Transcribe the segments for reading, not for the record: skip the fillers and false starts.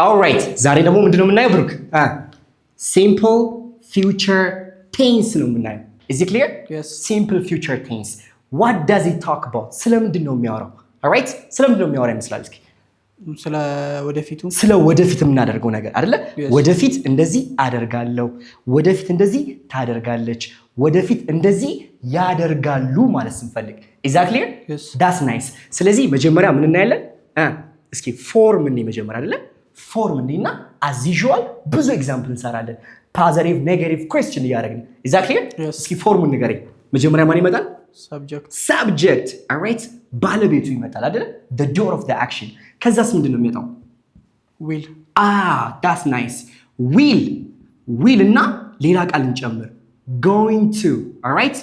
All right, ዛሬ ደግሞ ምንድነው የምናየው ብሩክ? Simple future tense ነው የምናየው። Is it clear? Yes. Simple future tense. What does it talk about? ስለምንድን ነው የሚያወራው? All right? ስለምንድን ነው የሚያወራው ይመስላል? እስኪ ስለ ወደፊት የምናደርገው ነገር አይደለ? ወደፊት እንደዚህ አደርጋለሁ፣ ወደፊት እንደዚህ ታደርጋለች፣ ወደፊት እንደዚህ ያደርጋሉ ማለት ስንፈልግ። Is that clear? Yes. That's nice. ስለዚህ መጀመሪያ ምን እናያለን? እስኪ ፎርም እንይ መጀመሪያ አይደለ? ፎርም እንይና as usual ብዙ ኤግዛምፕል እንሰራለን። ፖዚቲቭ ኔጌቲቭ ኩዌስችን እያደረግን። Is that clear? Yes. እስኪ ፎርሙን ንገረኝ። መጀመሪያ ማን ይመጣል? Subject. All right? ባለቤቱ ይመጣል አይደለ? The door of the action. ከዛስ ምንድነው የሚመጣው? Will. That's nice. Will እና ሌላ ቃል እንጨምር። Going to. All right?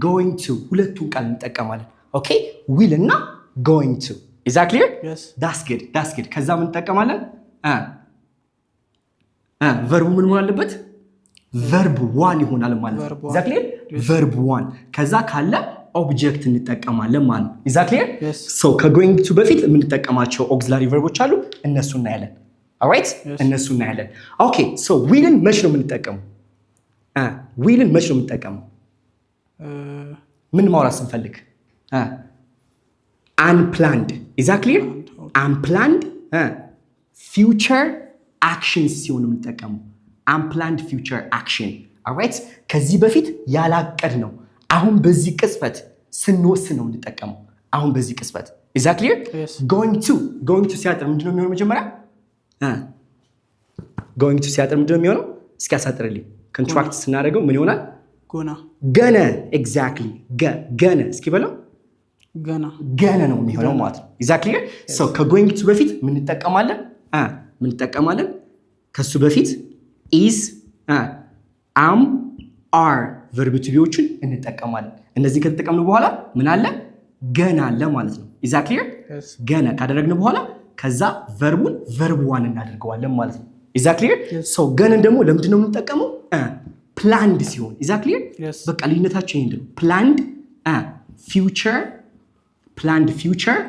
Going to. ሁለቱን ቃል እንጠቀማለን። Okay? Will እና going to. Is that clear? Yes. That's good. ከዛ ምን እንጠቀማለን? ቨርቡ ምን መሆን አለበት? ቨርብ 1 ይሆናል ማለት ነው። Is that clear? ቨርብ 1 ከዛ ካለ ኦብጀክት እንጠቀማለን ማለት ነው። Is that clear? Yes. So ከጎይንግ ቱ በፊት የምንጠቀማቸው ኦክሲላሪ ቨርቦች አሉ። እነሱ እናያለን። Alright? Yes. እነሱ እናያለን። Okay, so willን መች ነው የምንጠቀመው? willን መች ነው የምንጠቀመው? ምን ማውራት ስንፈልግ? unplanned. Is that clear? unplanned future actions ሲሆን የምንጠቀመው unplanned future action. Alright? ከዚህ በፊት ያላቀድ ነው። አሁን በዚህ ቅጽበት ስንወስን ነው የምንጠቀመው። አሁን በዚህ ቅጽበት. Is that clear? Yes. going to ሲያጥር ምንድነው የሚሆነው መጀመሪያ? going to ሲያጥር ምንድነው የሚሆነው? እስኪ አሳጥርልኝ። ኮንትራክት ስናደርገው ምን ይሆናል? ገነ exactly ገነ እስኪ በለው ገነ ነው የሚሆነው ማለት ነው። Is that clear? Yes. So ከጎይንግ ቱ በፊት ምን እንጠቀማለን? ከሱ በፊት is am are verb to be-ዎችን እንጠቀማለን። እነዚህ ከተጠቀምን በኋላ ምን አለ? ገና አለ ማለት ነው። Is that clear? Yes. ገና ካደረግን በኋላ ከዛ ቨርቡን verb 1 እናደርገዋለን ማለት ነው። Is that clear? Yes. So ገነን ደግሞ ለምንድን ነው የምንጠቀመው? planned ሲሆን Is that clear? Yes. በቃ ልዩነታቸው ይሄ ነው። planned future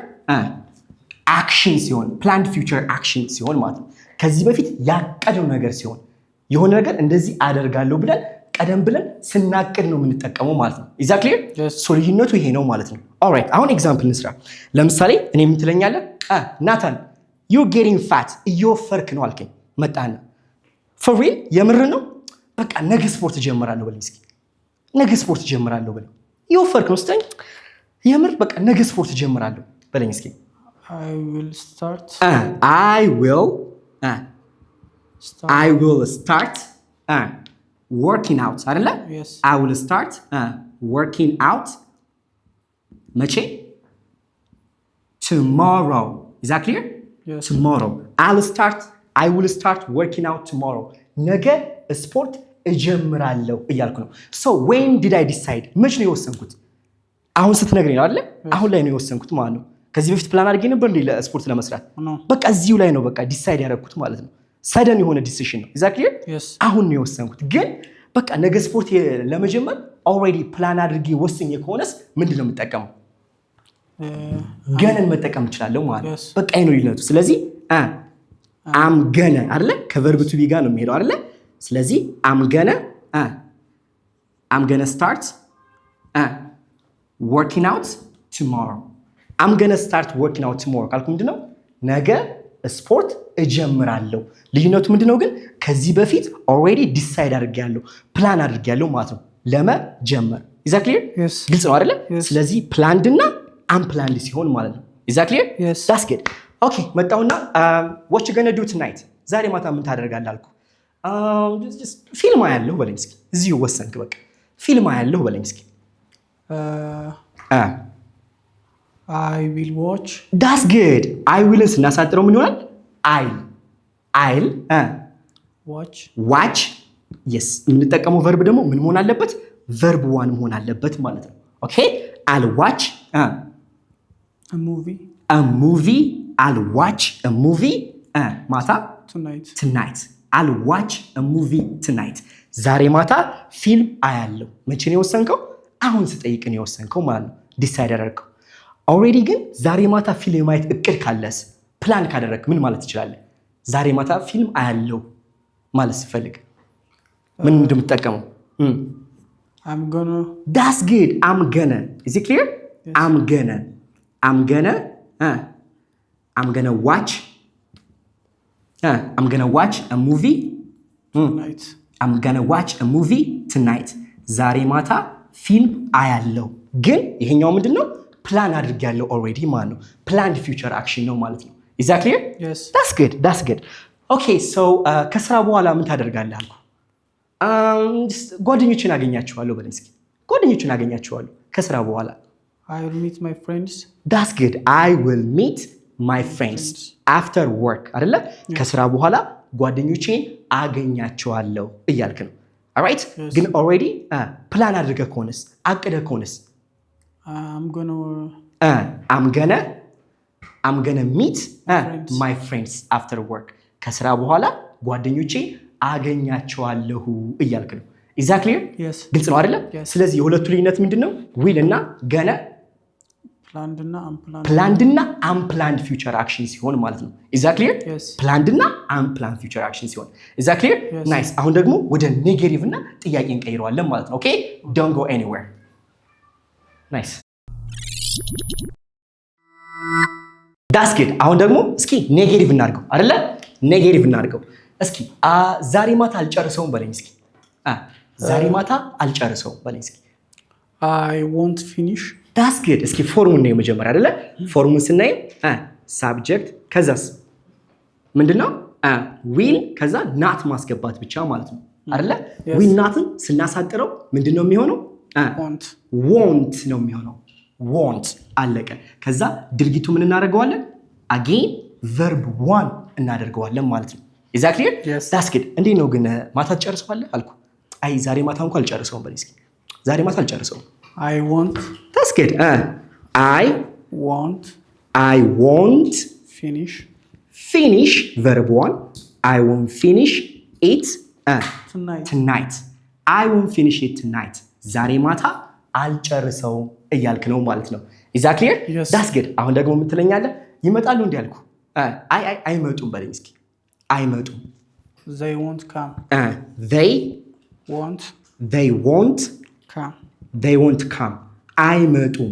action ሲሆን planned future action ሲሆን ማለት ነው። ከዚህ በፊት ያቀደው ነገር ሲሆን የሆነ ነገር እንደዚህ አደርጋለሁ ብለን ቀደም ብለን ስናቅድ ነው የምንጠቀመው ማለት ነው። Is that clear? Yes. So ልዩነቱ ይሄ ነው ማለት ነው። Alright, አሁን ኤግዛምፕል እንስራ። ለምሳሌ እኔ ምን ትለኛለህ? ናታን you're getting fat እየወፈርክ ነው አልከኝ። መጣና for real የምር ነው? በቃ ነገ ስፖርት ጀምራለሁ በለኝ እስኪ። ነገ ስፖርት ጀምራለሁ በለኝ። እየወፈርክ ነው ስትለኝ የምር በቃ ነገ ስፖርት ጀምራለሁ በለኝ እስኪ። I will start working out አይደለ? Yes. I will start working out መቼ? Tomorrow. Is that clear? Yes. Tomorrow. I will start working out tomorrow. ነገ ስፖርት እጀምራለሁ እያልኩ ነው። So when did I decide? መቼ ነው የወሰንኩት? አሁን ስትነግረኝ ነው አይደለ? አሁን ላይ ነው የወሰንኩት ማለት ነው። ከዚህ በፊት ፕላን አድርጌ ነበር እንዴ ለስፖርት ለመስራት? በቃ እዚሁ ላይ ነው በቃ ዲሳይድ ያደረኩት ማለት ነው። ሰደን የሆነ ዲሲሽን ነው። Is that clear? Yes. አሁን ነው የወሰንኩት። ግን በቃ ነገ ስፖርት ለመጀመር ኦልሬዲ ፕላን አድርጌ ወስኜ ከሆነስ ምንድን ነው የምጠቀመው? ገነን መጠቀም እችላለሁ ማለት ነው። Yes. በቃ ይሄ ነው ልዩነቱ። ስለዚህ am ገነ አይደለ? ከቨርብ ቱ ቢ ጋር ነው የሚሄደው አይደለ? ስለዚህ am gonna start working out tomorrow. I'm gonna start working out tomorrow ካልኩ ምንድነው? ነገ ስፖርት እጀምራለሁ። ልዩነቱ ምንድነው ግን? ከዚህ በፊት ኦልሬዲ ዲሳይድ አድርጌያለሁ፣ ፕላን አድርጌያለሁ ማለት ነው ለመጀመር። Is that clear? Yes. ግልጽ ነው አይደለ? Yes. ስለዚህ planned እና unplanned ሲሆን ማለት ነው። Is that clear? Yes. That's good. Okay, መጣሁና what you gonna do tonight? ዛሬ ማታ ምን ታደርጋለህ አልኩ። ፊልም አያለሁ በለኝ እስኪ። እዚሁ ወሰንክ በቃ። ፊልም አያለሁ በለኝ እስኪ። I will watch. That's good. I will ስናሳጥረው ምን ይሆናል? I'll watch. Yes. የምንጠቀመው ቨርብ ደግሞ ምን መሆን አለበት? ቨርብ 1 መሆን አለበት ማለት ነው። Okay? I'll watch a movie. I'll watch a movie ማታ tonight. I'll watch a movie tonight. ዛሬ ማታ ፊልም አያለሁ። መቼ ነው የወሰንከው? አሁን ስጠይቅ ነው የወሰንከው ማለት ነው። ዲሳይድ ያደረግከው ኦልሬዲ። ግን ዛሬ ማታ ፊልም የማየት እቅድ ካለስ ፕላን ካደረግ ምን ማለት ትችላለህ? ዛሬ ማታ ፊልም አያለው ማለት ስፈልግ ምን እንደምትጠቀመው? I'm gonna. That's good. I'm gonna. Is it clear? Yes. I'm gonna watch. I'm gonna watch a movie tonight. I'm gonna watch a movie tonight. ዛሬ ማታ ፊልም አያለው። ግን ይሄኛው ምንድነው? ፕላን አድርጌያለሁ ኦልሬዲ ማለት ነው። planned future action ነው ማለት ነው። Is that clear? Yes. That's good. Okay, so ከስራ በኋላ ምን ታደርጋለህ አልኩ? ጓደኞችን አገኛቸዋለሁ በለኝ እስኪ። ጓደኞችን አገኛቸዋለሁ ከስራ በኋላ። I will meet my friends. That's good. I will meet my friends after work አይደለ? ከስራ በኋላ ጓደኞቼን አገኛቸዋለሁ እያልክ ነው። alright? ግን already ፕላን አድርገህ ከሆነስ አቅደህ ከሆነስ I'm gonna meet my friends after work. ከስራ በኋላ ጓደኞቼ አገኛቸዋለሁ እያልክ ነው። Is that clear? Yes. ግልጽ ነው አይደለ? ስለዚህ የሁለቱ ልዩነት ምንድነው? will እና gonna planned እና unplanned future action ሲሆን ማለት ነው። Is that clear? Yes. planned እና unplanned future action ሲሆን Is that clear? Yes. Nice. አሁን ደግሞ ወደ ኔጌቲቭ እና ጥያቄ እንቀይረዋለን ማለት ነው። Okay? Don't go anywhere. Nice. That's good. አሁን ደግሞ እስኪ ኔጌቲቭ እናድርገው አይደለ? ኔጌቲቭ እናድርገው እስኪ። ዛሬ ማታ አልጨርሰውም በለኝ እስኪ። ዛሬ ማታ አልጨርሰውም በለኝ እስኪ። I won't finish. That's good. እስኪ ፎርሙን ነው መጀመሪያ አይደለ? ፎርሙን ስናይ ሳብጀክት ከዛስ ምንድነው? will ከዛ not ማስገባት ብቻ ማለት ነው አይደለ? will notን ስናሳጥረው ምንድነው የሚሆነው? won't ነው የሚሆነው። won't አለቀ። ከዛ ድርጊቱ ምን እናደርገዋለን? again verb 1 እናደርገዋለን ማለት ነው። Is that clear? Yes. That's good. እንዴት ነው ግን ማታ ትጨርሰዋለህ አልኩ። አይ ዛሬ ማታ እንኳን አልጨርሰውም በለኝ እስኪ። ዛሬ ማታ አልጨርሰውም። I won't. That's good. I won't finish verb 1. I won't finish it tonight. I won't finish it tonight. ዛሬ ማታ አልጨርሰውም እያልክ ነው ማለት ነው። Is that clear? Yes. That's good. አሁን ደግሞ ምን ትለኛለህ? ይመጣሉ እንዴ አልኩ። አይመጡም በለኝ እስኪ። አይመጡም። They won't come. They won't come. አይመጡም።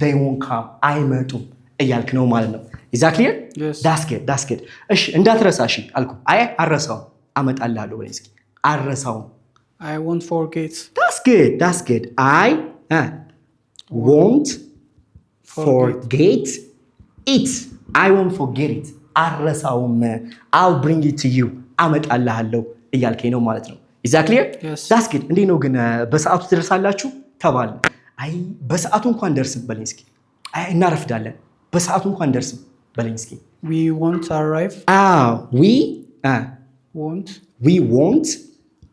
They won't come. አይመጡም እያልክ ነው ማለት ነው። Is that clear? Yes. That's good. እሺ እንዳትረሳ እሺ አልኩ። አልረሳውም። አመጣልሃለሁ በለኝ እስኪ። አልረሳውም። I won't forget. That's good. I won't forget it. I won't forget it. አልረሳውም። I'll bring it to you. አመጣልሃለሁ እያልከኝ ነው ማለት ነው። Is that clear? Yes. That's good. እንዴት ነው ግን በሰዓቱ ትደርሳላችሁ ተባለ። አይ በሰዓቱ እንኳን ደርስም በለኝ እስኪ። አይ እናረፍዳለን። በሰዓቱ እንኳን ደርስም በለኝ እስኪ። We won't arrive. We won't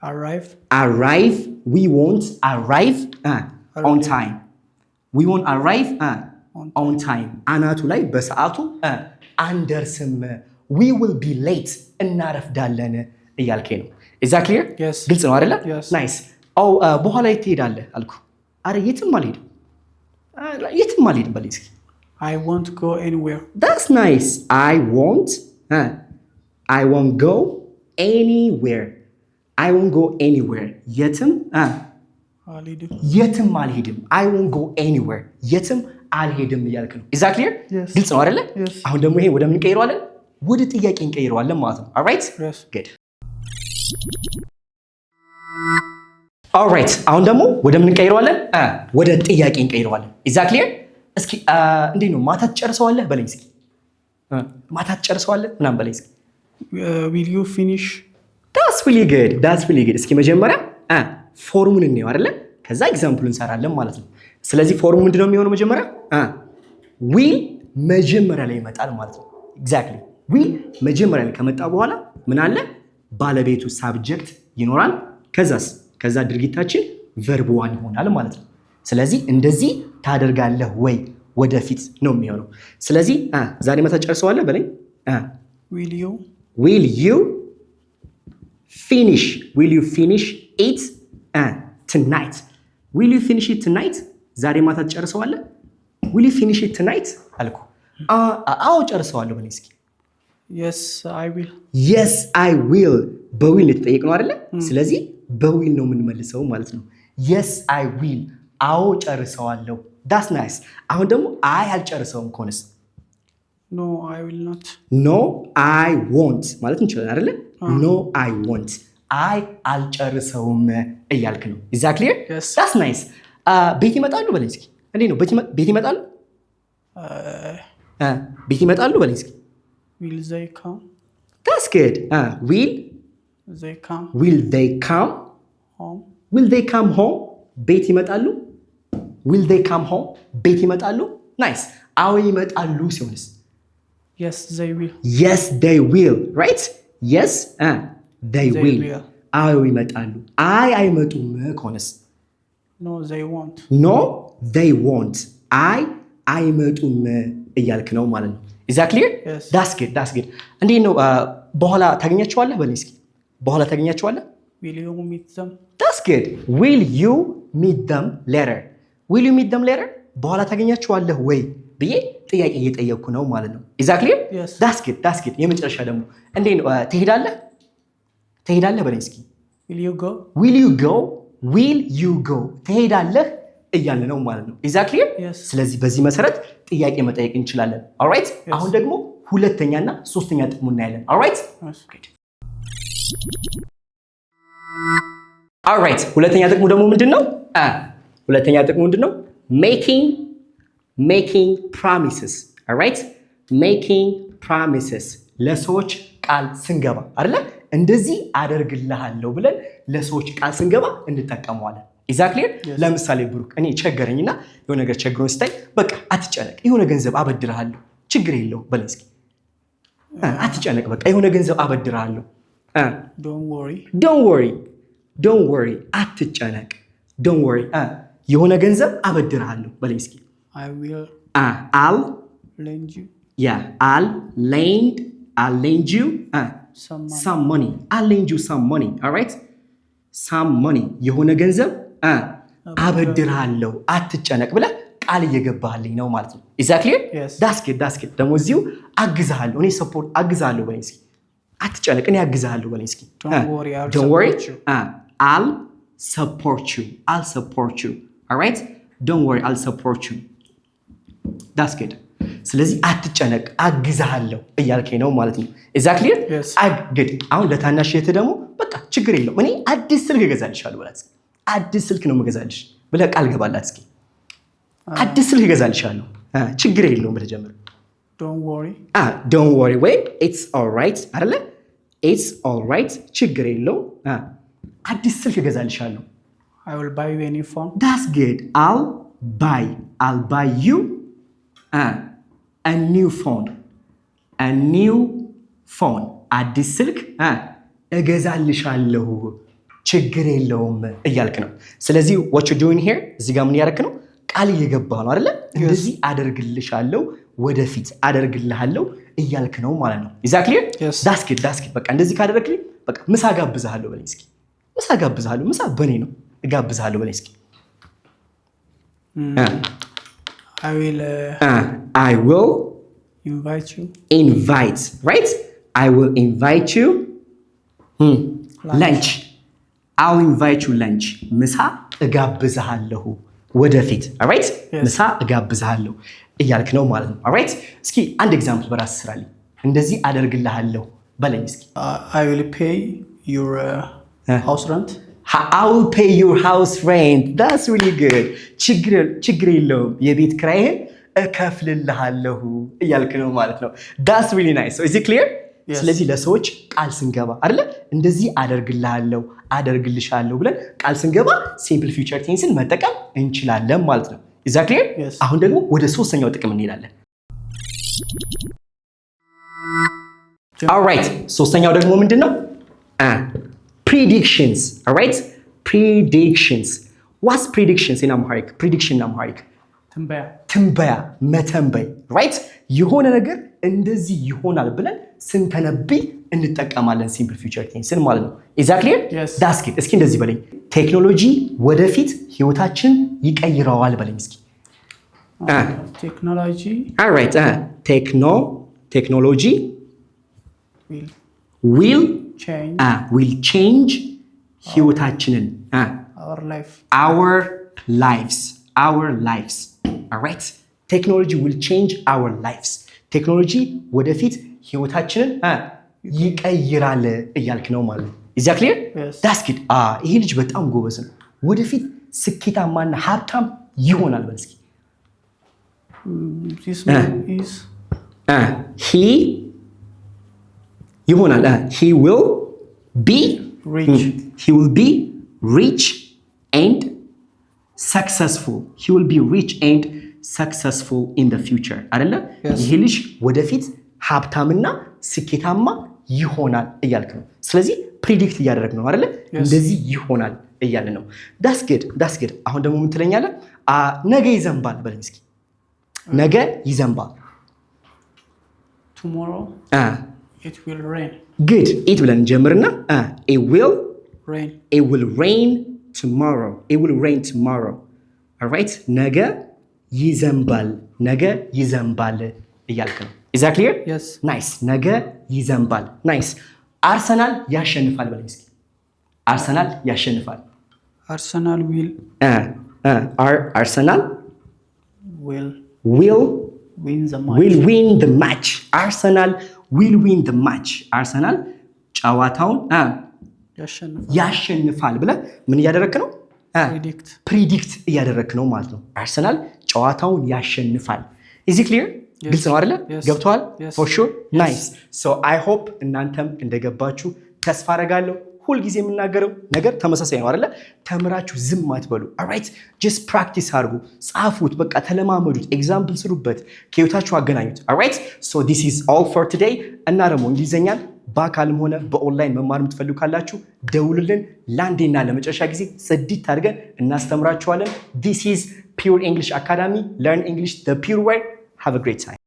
arrive. We won't arrive on time. We won't arrive on time. አናቱ ላይ በሰዓቱ አንደርስም። We will be late. እናረፍዳለን እያልከኝ ነው። Is that clear? Yes. ግልጽ ነው አይደለ? Yes. Nice. በኋላ የት ትሄዳለህ አልኩ። አረ የትም አልሄድም በለኝ እስኪ። I won't go anywhere. That's nice. I won't go anywhere. I won't go anywhere. የትም አልሄድም። I won't go anywhere. የትም አልሄድም እያልክ ነው። Is that clear? Yes. ግልጽ ነው አይደለ? Yes. አሁን ደግሞ ይሄ ወደ ምን እንቀይረዋለን? ወደ ጥያቄ እንቀይረዋለን ማለት ነው። Alright? Yes. Good. Alright. አሁን ደግሞ ወደ ምን እንቀይረዋለን? ወደ ጥያቄ እንቀይረዋለን። Is that clear? እስኪ እንዴት ነው ማታ ትጨርሰዋለህ በለኝ እስኪ። ማታ ትጨርሰዋለህ ምናምን በለኝ እስኪ። Will you finish? That's really good. እስኪ መጀመሪያ ፎርሙን እንየው አይደለ? ከዛ ኤግዛምፕሉን እንሰራለን ማለት ነው። ስለዚህ ፎርሙ ምንድነው የሚሆነው? መጀመሪያ will መጀመሪያ ላይ ይመጣል ማለት ነው። ኤግዛክትሊ will መጀመሪያ ላይ ከመጣ በኋላ ምን አለ? ባለቤቱ ሳብጀክት ይኖራል። ከዛ ድርጊታችን verb 1 ይሆናል ማለት ነው። ስለዚህ እንደዚህ ታደርጋለህ ወይ ወደፊት ነው የሚሆነው። ስለዚህ ዛሬ ማታ ጨርሰዋለህ በለኝ። Will you finish it tonight? Will you finish it tonight? ዛሬ ማታ ጨርሰዋለህ? Will you finish it tonight አልኩ። አዎ ጨርሰዋለሁ በለኝ እስኪ። Yes, I will. Yes, I will. በዊል የተጠየቅ ነው አይደለ? ስለዚህ በዊል ነው የምንመልሰው ማለት ነው። Yes, I will. አዎ ጨርሰዋለሁ። That's nice. አሁን ደግሞ አይ አልጨርሰውም ከሆነስ? No, I will not. No, I won't ማለት እንችላለን አይደለ? No, I won't. አይ አልጨርሰውም እያልክ ነው። Is that clear? Yes. That's nice. ቤት ይመጣሉ በለኝ እስኪ። እንዴት ነው ቤት ይመጣሉ? ቤት ይመጣሉ በለኝ እስኪ። Will they come? That's good. Will They come will they come? home? Will they come home? ቤት ይመጣሉ? Will they come home? ቤት ይመጣሉ? Nice. አዎ ይመጣሉ ሲሆንስ? Yes, they will. Yes, they will. Right? Yes, they will. አዎ ይመጣሉ። አይ አይመጡም ከሆነስ? No, they won't. No, they won't. አይ አይመጡም እያልክ ነው ማለት ነው። Is that clear? Yes. That's good. That's good. እንዴት ነው በኋላ ታገኛቸዋለህ በለኝ እስኪ። በኋላ ታገኛቸዋለህ? Will you meet them? That's good. Will you meet them later? Will you meet them later? በኋላ ታገኛቸዋለህ ወይ ብዬ ጥያቄ እየጠየቅኩ ነው ማለት ነው። Is that clear? Yes. That's good. That's good. የመጨረሻ ደግሞ እንዴት ነው ትሄዳለህ? ትሄዳለህ በለኝ እስኪ። Will you go? Will you go? Will you go? ትሄዳለህ እያለ ነው ማለት ነው። Is that clear? Yes. ስለዚህ በዚህ መሰረት ጥያቄ መጠየቅ እንችላለን። Alright? Yes. አሁን ደግሞ ሁለተኛና ሶስተኛ ጥቅሙ እናያለን። Alright? Yes. Alright. ሁለተኛ ጥቅሙ ደግሞ ምንድነው? ሁለተኛ ጥቅሙ ምንድነው? Making promises. Alright? Making promises. ለሰዎች ቃል ስንገባ አይደለ? እንደዚህ አደርግልሃለሁ ብለን ለሰዎች ቃል ስንገባ እንጠቀመዋለን። Is that clear? ለምሳሌ ብሩክ እኔ ቸገረኝና የሆነ ነገር ቸግሮኝ ስታይ በቃ አትጨነቅ የሆነ ገንዘብ አበድርሃለሁ ችግር የለውም በለኝ እስኪ። አትጨነቅ በቃ የሆነ ገንዘብ አበድርሃለሁ። Don't worry. Don't worry. አትጨነቅ. Don't worry. የሆነ ገንዘብ አበድርሃለሁ በለኝ እስኪ። I will I'll lend you I'll lend you some money. I'll lend you some money. All right? Some money. የሆነ ገንዘብ አበድርሃለሁ አትጨነቅ ብለህ ቃል እየገባህልኝ ነው ማለት ነው። Is that clear? Yes. That's good. ደግሞ እዚሁ አግዝሃለሁ እኔ ሰፖርት አግዝሃለሁ በለኝ እስኪ። አትጨነቅ እኔ አግዝሃለሁ በለኝ እስኪ። Don't worry. Don't worry. You. I'll support you. All right? Don't worry. I'll support you. That's good. ስለዚህ አትጨነቅ አግዝሃለሁ እያልከኝ ነው ማለት ነው። Is that clear? Yes. good. አሁን ለታናሽ እህትህ ደግሞ በቃ ችግር የለውም እኔ አዲስ ስልክ እገዛልሻለሁ በላት እስኪ። አዲስ ስልክ ነው የምገዛልሽ ብለህ ቃል ገባላት እስኪ። አዲስ ስልክ እገዛልሻለሁ ችግር የለውም ብለህ ጀምር። Don't worry. Wait, it's all right አይደለ? It's all right. ችግር የለውም አዲስ ስልክ እገዛልሻለሁ። I will buy you a new phone. That's good. I'll buy you a new phone. አዲስ ስልክ እገዛልሻለሁ ችግር የለውም እያልክ ነው። ስለዚህ what you doing here እዚህ ጋር ምን ያደረክ ነው? ቃል እየገባህ ነው አይደለ? እንደዚህ አደርግልሻለሁ ወደፊት አደርግልሃለሁ እያልክ ነው ማለት ነው። Is that clear? Yes. That's good. በቃ እንደዚህ ካደረግልኝ በቃ ምሳ ጋብዝሃለሁ በለኝ እስኪ። ምሳ ጋብዝሃለሁ ምሳ በኔ ነው እጋብዝሃለሁ በለኝ እስኪ። I will invite you. Right? I will invite you lunch. I'll invite you lunch. ምሳ እጋብዝሃለሁ ወደፊት። Alright? ምሳ እጋብዝሃለሁ እያልክ ነው ማለት ነው። Alright? እስኪ አንድ ኤግዛምፕል በራስ ስራልኝ። እንደዚህ አደርግልሃለሁ በለኝ እስኪ። I will pay your house rent. I will pay your house rent. That's really good. ችግር የለውም የቤት ኪራይህን እከፍልልሃለሁ እያልክ ነው ማለት ነው። That's really nice. So is it clear? Yes. ስለዚህ ለሰዎች ቃል ስንገባ አይደለ እንደዚህ አደርግልሃለሁ አደርግልሻለሁ ብለን ቃል ስንገባ ሲምፕል ፊውቸር ቴንስን መጠቀም እንችላለን ማለት ነው። Is that clear? Yes. አሁን ደግሞ ወደ ሶስተኛው ጥቅም እንሄዳለን። Alright, ሶስተኛው ደግሞ ምንድነው? Predictions. Alright? Predictions. What's predictions in Amharic? Prediction in Amharic. ትንበያ መተንበይ። Right? የሆነ ነገር እንደዚህ ይሆናል ብለን ስንተነብይ እንጠቀማለን ሲምፕል ፊውቸር ቴንስን ማለት ነው። Is that clear? Yes. That's good. እስኪ እንደዚህ በለኝ። ቴክኖሎጂ ወደፊት ህይወታችን ይቀይረዋል በለኝ እስኪ። Technology. Alright. ቴክኖሎጂ will change ህይወታችንን our life. our lives. Alright? Technology will change our lives. ቴክኖሎጂ ወደፊት ህይወታችንን ይቀይራል እያልክ ነው ማለት ነው። Is that clear? Yes. That's good. ይሄ ልጅ በጣም ጎበዝ ነው። ወደፊት ስኬታማና ሀብታም ይሆናል በል እስኪ። This man is he ይሆናል he will be rich. He will be rich and successful. He will be rich and successful in the future. አይደለ? ይሄ ልጅ ወደፊት ሀብታምና ስኬታማ ይሆናል እያልክ ነው። ስለዚህ ፕሪዲክት እያደረግ ነው አይደለ? እንደዚህ ይሆናል እያለ ነው። that's good. አሁን ደግሞ ምን ትለኛለህ? ነገ ይዘንባል በለኝ እስኪ። ነገ ይዘንባል። Tomorrow it will rain. good. it ብለን እንጀምርና it will rain tomorrow. It will rain tomorrow. Alright? ነገ ይዘንባል እያልክ ነው። Is that clear? Yes. Nice. ነገ ይዘንባል. Nice. አርሰናል ያሸንፋል በለኝ እስኪ። አርሰናል ያሸንፋል። Arsenal will Arsenal will win the match. Arsenal will win the match. አርሰናል ጨዋታውን ያሸንፋል ብለህ ምን እያደረክ ነው? ፕሪዲክት እያደረክ ነው ማለት ነው። አርሰናል ጨዋታውን ያሸንፋል። Is it clear? ግልጽ ነው አይደለ? ገብቷል? For sure? Nice. So I hope እናንተም እንደገባችሁ ተስፋ አደርጋለሁ። ሁልጊዜ የምናገረው ነገር ተመሳሳይ ነው አይደለ? ተምራችሁ ዝም አትበሉ። alright? just practice አድርጉ፣ ጻፉት፣ በቃ ተለማመዱት፣ ኤግዛምፕል ስሩበት፣ ከህይወታችሁ አገናኙት። alright? so this is all for today። እና ደግሞ እንግሊዘኛን በአካልም ሆነ በኦንላይን መማር የምትፈልጉ ካላችሁ ደውሉልን። ለአንዴና ለመጨረሻ ጊዜ ጽድት አድርገን እናስተምራችኋለን። this is Pure English Academy. Learn English the pure way. Have a great time.